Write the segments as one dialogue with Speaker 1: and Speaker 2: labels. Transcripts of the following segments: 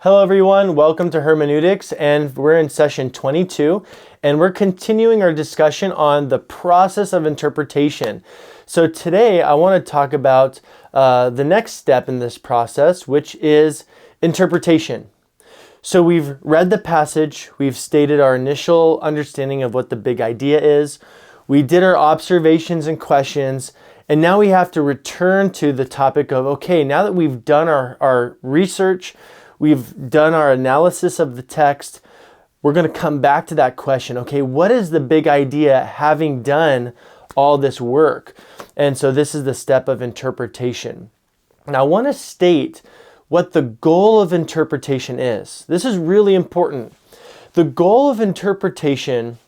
Speaker 1: Hello everyone, welcome to Hermeneutics, and we're in session 22, and we're continuing our discussion on the process of interpretation. So today I want to talk about the next step in this process, which is interpretation. So we've read the passage, we've stated our initial understanding of what the big idea is, we did our observations and questions, and now we have to return to the topic of, okay, now that we've done our research, we've done our analysis of the text, we're going to come back to that question. Okay, what is the big idea having done all this work? And so this is the step of interpretation. Now I want to state what the goal of interpretation is. This is really important. The goal of interpretation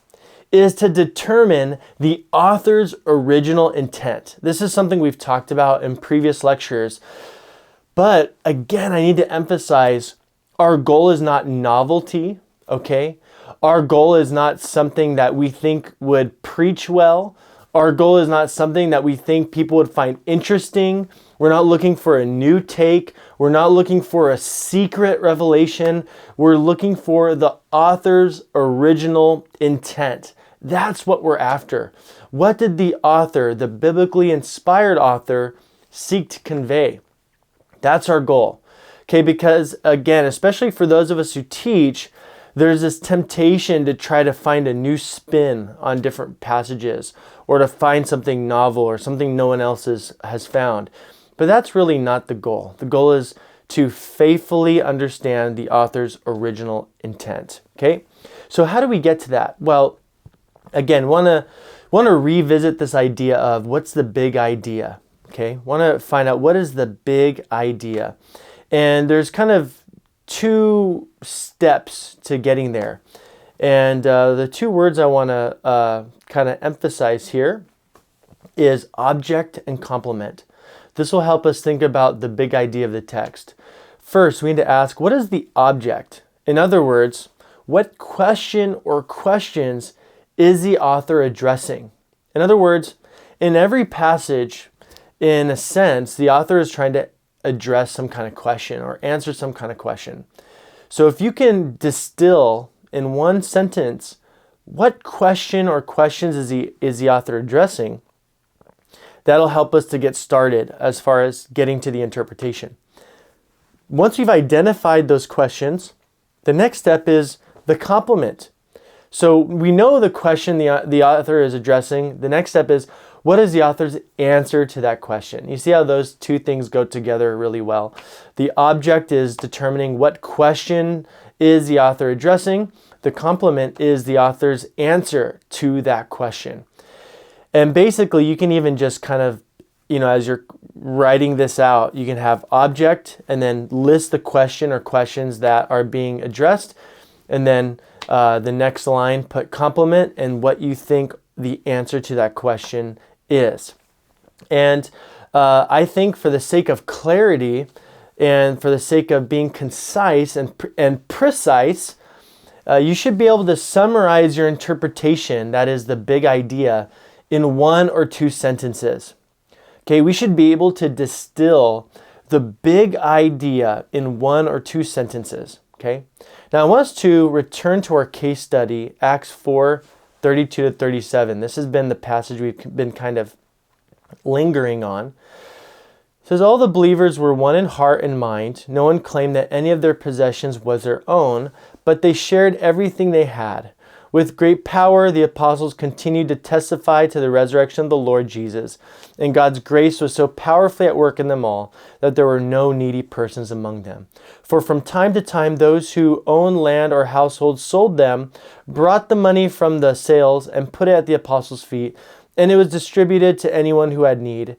Speaker 1: is to determine the author's original intent. This is something we've talked about in previous lectures. But again, I need to emphasize our goal is not novelty, okay? Our goal is not something that we think would preach well. Our goal is not something that we think people would find interesting. We're not looking for a new take. We're not looking for a secret revelation. We're looking for the author's original intent. That's what we're after. What did the author, the biblically inspired author, seek to convey? That's our goal, okay? Because again, especially for those of us who teach, there's this temptation to try to find a new spin on different passages or to find something novel or something no one else has found. But that's really not the goal. The goal is to faithfully understand the author's original intent, okay? So how do we get to that? Well, again, want to revisit this idea of what's the big idea. Okay, want to find out what is the big idea. And there's kind of two steps to getting there. And the two words I want to kind of emphasize here is object and complement. This will help us think about the big idea of the text. First, we need to ask, what is the object? In other words, what question or questions is the author addressing? In other words, in every passage, in a sense, the author is trying to address some kind of question or answer some kind of question. So if you can distill in one sentence, what question or questions is the author addressing, that'll help us to get started as far as getting to the interpretation. Once we've identified those questions, the next step is the complement. So we know the question the author is addressing. The next step is, what is the author's answer to that question? You see how those two things go together really well. The object is determining what question is the author addressing. The complement is the author's answer to that question. And basically, you can even just kind of, as you're writing this out, you can have object and then list the question or questions that are being addressed. And then the next line, put complement and what you think the answer to that question is. And I think for the sake of clarity and for the sake of being concise and precise, you should be able to summarize your interpretation, that is the big idea, in one or two sentences. Okay, we should be able to distill the big idea in one or two sentences. Okay, now I want us to return to our case study, Acts 4:32 to 37. This has been the passage we've been kind of lingering on. It says, all the believers were one in heart and mind. No one claimed that any of their possessions was their own, but they shared everything they had. With great power, the apostles continued to testify to the resurrection of the Lord Jesus, and God's grace was so powerfully at work in them all that there were no needy persons among them. For from time to time, those who owned land or households sold them, brought the money from the sales, and put it at the apostles' feet, and it was distributed to anyone who had need.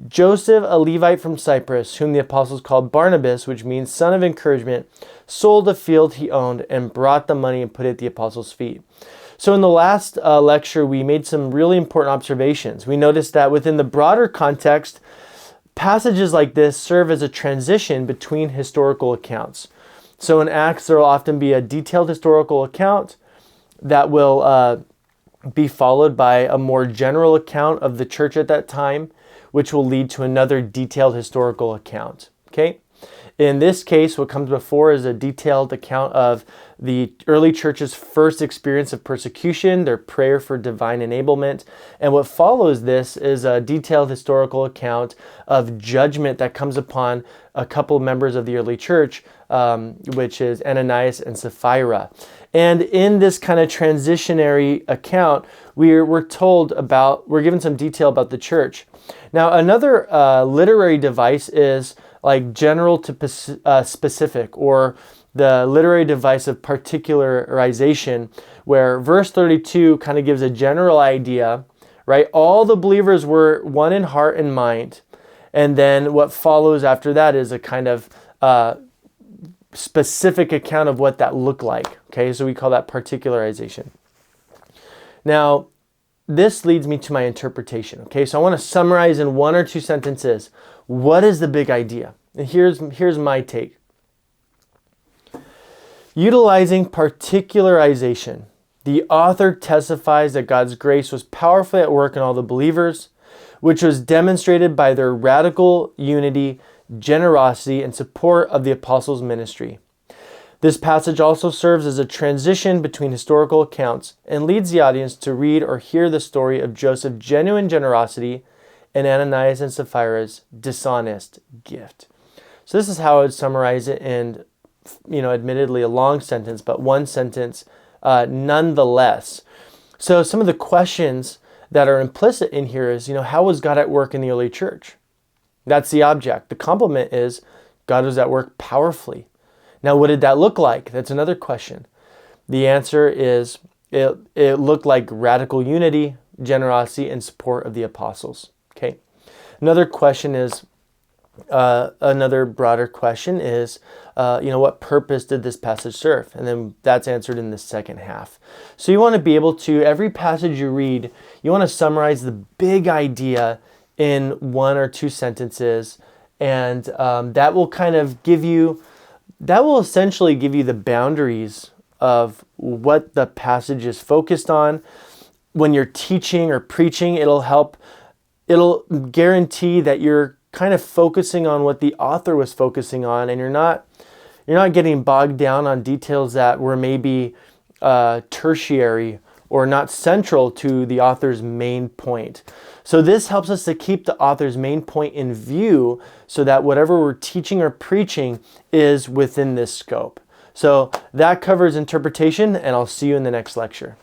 Speaker 1: Joseph, a Levite from Cyprus, whom the apostles called Barnabas, which means son of encouragement, sold a field he owned and brought the money and put it at the apostles' feet. So in the last lecture, we made some really important observations. We noticed that within the broader context, passages like this serve as a transition between historical accounts. So in Acts, there will often be a detailed historical account that will be followed by a more general account of the church at that time, which will lead to another detailed historical account. Okay? In this case, what comes before is a detailed account of the early church's first experience of persecution, their prayer for divine enablement. And what follows this is a detailed historical account of judgment that comes upon a couple of members of the early church, which is Ananias and Sapphira. And in this kind of transitionary account, we're given some detail about the church. Now, another literary device is like general to specific, or the literary device of particularization, where verse 32 kind of gives a general idea, right? All the believers were one in heart and mind. And then what follows after that is a kind of specific account of what that looked like. Okay, so we call that particularization. Now, this leads me to my interpretation. Okay, so I want to summarize in 1 or 2 sentences. What is the big idea? And here's my take. Utilizing particularization, the author testifies that God's grace was powerfully at work in all the believers, which was demonstrated by their radical unity, generosity, and support of the apostles' ministry. This passage also serves as a transition between historical accounts and leads the audience to read or hear the story of Joseph's genuine generosity and Ananias and Sapphira's dishonest gift. So this is how I would summarize it in, admittedly a long sentence, but one sentence nonetheless. So some of the questions that are implicit in here is, how was God at work in the early church? That's the object. The complement is God was at work powerfully. Now, what did that look like? That's another question. The answer is it looked like radical unity, generosity, and support of the apostles. Okay. Another question is, another broader question is, what purpose did this passage serve? And then that's answered in the second half. So you want to be able to, every passage you read, you want to summarize the big idea in 1 or 2 sentences. And that will essentially give you the boundaries of what the passage is focused on. When you're teaching or preaching, it'll guarantee that you're kind of focusing on what the author was focusing on, and you're not getting bogged down on details that were maybe tertiary or not central to the author's main point. So this helps us to keep the author's main point in view so that whatever we're teaching or preaching is within this scope. So that covers interpretation, and I'll see you in the next lecture.